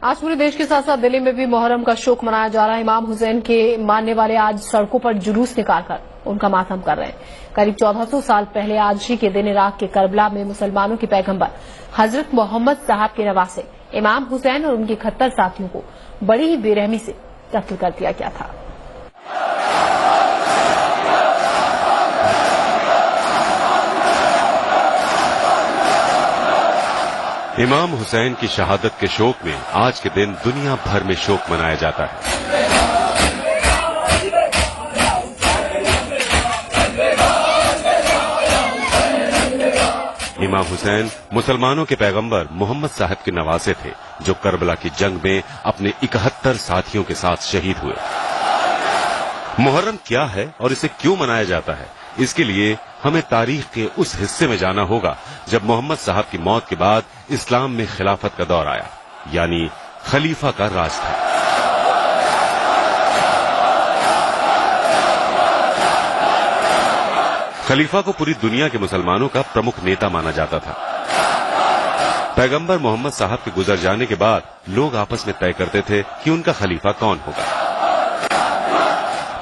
आज पूरे देश के साथ साथ दिल्ली में भी मुहर्रम का शोक मनाया जा रहा है। इमाम हुसैन के मानने वाले आज सड़कों पर जुलूस निकालकर उनका मातम कर रहे हैं। करीब 1400 साल पहले आज ही के दिन इराक के करबला में मुसलमानों के पैगंबर हजरत मोहम्मद साहब के नवासे इमाम हुसैन और उनके 71 साथियों को बड़ी ही बेरहमी से कत्ल कर दिया गया था। इमाम हुसैन की शहादत के शोक में आज के दिन दुनिया भर में शोक मनाया जाता है। इमाम हुसैन मुसलमानों के पैगंबर मोहम्मद साहब के नवासे थे, जो करबला की जंग में अपने 71 साथियों के साथ शहीद हुए। मुहर्रम क्या है और इसे क्यों मनाया जाता है, इसके लिए हमें तारीख के उस हिस्से में जाना होगा जब मोहम्मद साहब की मौत के बाद इस्लाम में खिलाफत का दौर आया, यानी खलीफा का राज था। खलीफा को पूरी दुनिया के मुसलमानों का प्रमुख नेता माना जाता था। पैगंबर मोहम्मद साहब के गुजर जाने के बाद लोग आपस में तय करते थे कि उनका खलीफा कौन होगा,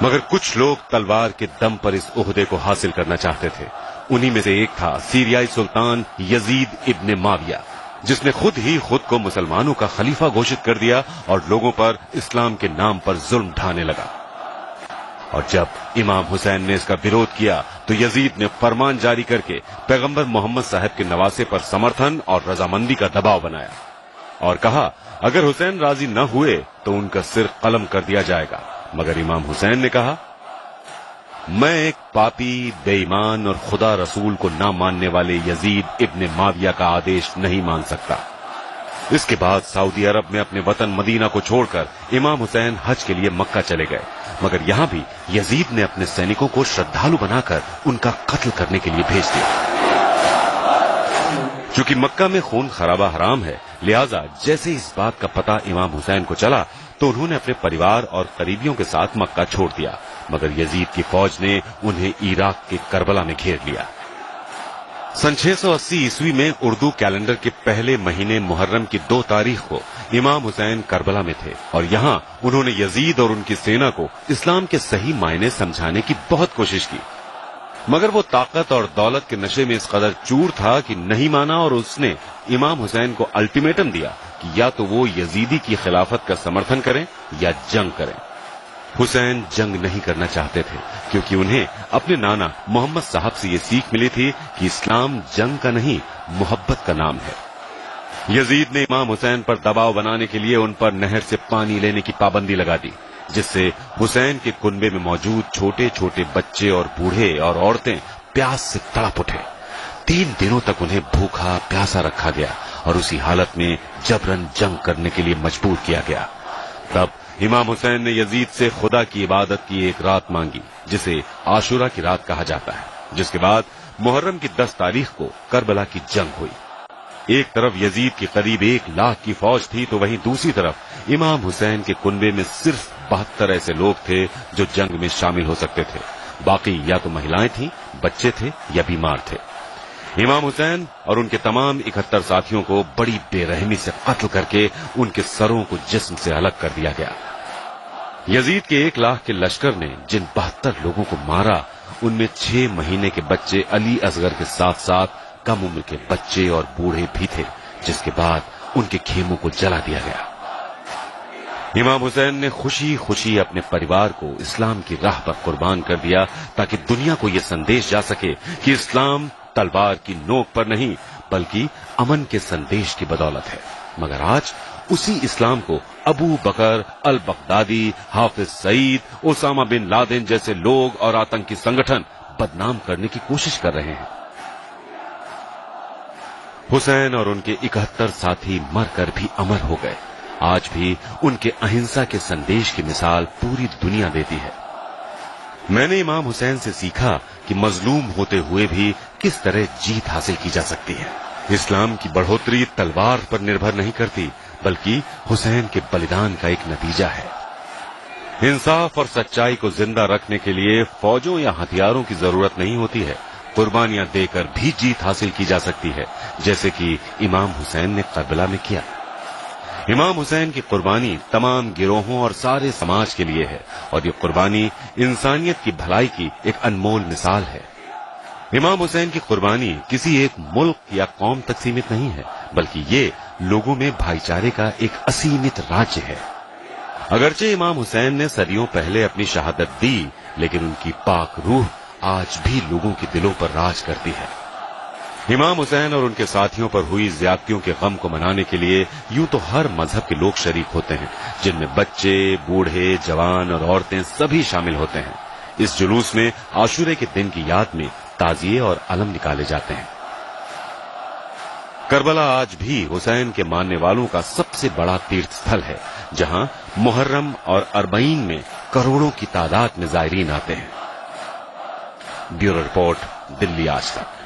मगर कुछ लोग तलवार के दम पर इस ओहदे को हासिल करना चाहते थे। उन्हीं में से एक था सीरियाई सुल्तान यजीद इब्न माविया, जिसने खुद ही खुद को मुसलमानों का खलीफा घोषित कर दिया और लोगों पर इस्लाम के नाम पर जुल्म ढाने लगा। और जब इमाम हुसैन ने इसका विरोध किया तो यजीद ने फरमान जारी करके पैगंबर मोहम्मद साहब के नवासे पर समर्थन और रजामंदी का दबाव बनाया और कहा, अगर हुसैन राजी न हुए तो उनका सिर कलम कर दिया जाएगा। मगर इमाम हुसैन ने कहा, मैं एक पापी, बेईमान और खुदा रसूल को ना मानने वाले यजीद इब्न माविया का आदेश नहीं मान सकता। इसके बाद सऊदी अरब में अपने वतन मदीना को छोड़कर इमाम हुसैन हज के लिए मक्का चले गए, मगर यहां भी यजीद ने अपने सैनिकों को श्रद्धालु बनाकर उनका कत्ल करने के लिए भेज दिया। चूंकि मक्का में खून खराबा हराम है, लिहाजा जैसे इस बात का पता इमाम हुसैन को चला तो उन्होंने अपने परिवार और करीबियों के साथ मक्का छोड़ दिया, मगर यजीद की फौज ने उन्हें इराक के करबला में घेर लिया। सन 680 ईस्वी में उर्दू कैलेंडर के पहले महीने मुहर्रम की 2 तारीख को इमाम हुसैन करबला में थे और यहाँ उन्होंने यजीद और उनकी सेना को इस्लाम के सही मायने समझाने की बहुत कोशिश की, मगर वो ताकत और दौलत के नशे में इस कदर चूर था कि नहीं माना और उसने इमाम हुसैन को अल्टीमेटम दिया कि या तो वो यजीदी की खिलाफत का समर्थन करें या जंग करें। हुसैन जंग नहीं करना चाहते थे क्योंकि उन्हें अपने नाना मोहम्मद साहब से ये सीख मिली थी कि इस्लाम जंग का नहीं, मोहब्बत का नाम है। यजीद ने इमाम हुसैन पर दबाव बनाने के लिए उन पर नहर से पानी लेने की पाबंदी लगा दी, जिससे हुसैन के कुनबे में मौजूद छोटे छोटे बच्चे और बूढ़े और औरतें प्यास से तड़प उठे। 3 दिनों तक उन्हें भूखा प्यासा रखा गया और उसी हालत में जबरन जंग करने के लिए मजबूर किया गया। तब इमाम हुसैन ने यजीद से खुदा की इबादत की एक रात मांगी, जिसे आशुरा की रात कहा जाता है, जिसके बाद मुहर्रम की 10 तारीख को करबला की जंग हुई। एक तरफ यजीद की करीब 1 लाख की फौज थी तो वहीं दूसरी तरफ इमाम हुसैन के कुनबे में सिर्फ 72 ऐसे लोग थे जो जंग में शामिल हो सकते थे। बाकी या तो महिलाएं थीं, बच्चे थे या बीमार थे। इमाम हुसैन और उनके तमाम 71 साथियों को बड़ी बेरहमी से कत्ल करके उनके सरों को जिस्म से अलग कर दिया गया। यजीद के 1 लाख के लश्कर ने जिन 72 लोगों को मारा, उनमें 6 महीने के बच्चे अली असगर के साथ साथ कम उम्र के बच्चे और बूढ़े भी थे, जिसके बाद उनके खेमों को जला दिया गया। इमाम हुसैन ने खुशी खुशी अपने परिवार को इस्लाम की राह पर कुर्बान कर दिया ताकि दुनिया को यह संदेश जा सके कि इस्लाम तलवार की नोक पर नहीं बल्कि अमन के संदेश की बदौलत है। मगर आज उसी इस्लाम को अबू बकर al Baghdadi, Hafiz Saeed, Osama bin Laden जैसे लोग और आतंकी संगठन बदनाम करने की कोशिश कर रहे हैं। हुसैन और उनके 71 साथी मरकर भी अमर हो गए। आज भी उनके अहिंसा के संदेश की मिसाल पूरी दुनिया देती है। मैंने इमाम हुसैन से सीखा कि मजलूम होते हुए भी किस तरह जीत हासिल की जा सकती है। इस्लाम की बढ़ोतरी तलवार पर निर्भर नहीं करती बल्कि हुसैन के बलिदान का एक नतीजा है। इंसाफ और सच्चाई को जिंदा रखने के लिए फौजों या हथियारों की जरूरत नहीं होती है, कुर्बानियां देकर भी जीत हासिल की जा सकती है, जैसे कि इमाम हुसैन ने करबला में किया। इमाम हुसैन की कुर्बानी तमाम गिरोहों और सारे समाज के लिए है और ये कुर्बानी इंसानियत की भलाई की एक अनमोल मिसाल है। इमाम हुसैन की कुर्बानी किसी एक मुल्क या कौम तक सीमित नहीं है, बल्कि ये लोगों में भाईचारे का एक असीमित राज्य है। अगरचे इमाम हुसैन ने सदियों पहले अपनी शहादत दी, लेकिन उनकी पाक रूह आज भी लोगों के दिलों पर राज करती है। इमाम हुसैन और उनके साथियों पर हुई ज्यादतियों के गम को मनाने के लिए यूं तो हर मजहब के लोग शरीक होते हैं, जिनमें बच्चे, बूढ़े, जवान और औरतें सभी शामिल होते हैं। इस जुलूस में आशूरे के दिन की याद में ताजिए और अलम निकाले जाते हैं। करबला आज भी हुसैन के मानने वालों का सबसे बड़ा तीर्थ स्थल है, जहां मुहर्रम और अरबईन में करोड़ों की तादाद में जायरीन आते हैं। ब्यूरो रिपोर्ट, दिल्ली आज तक।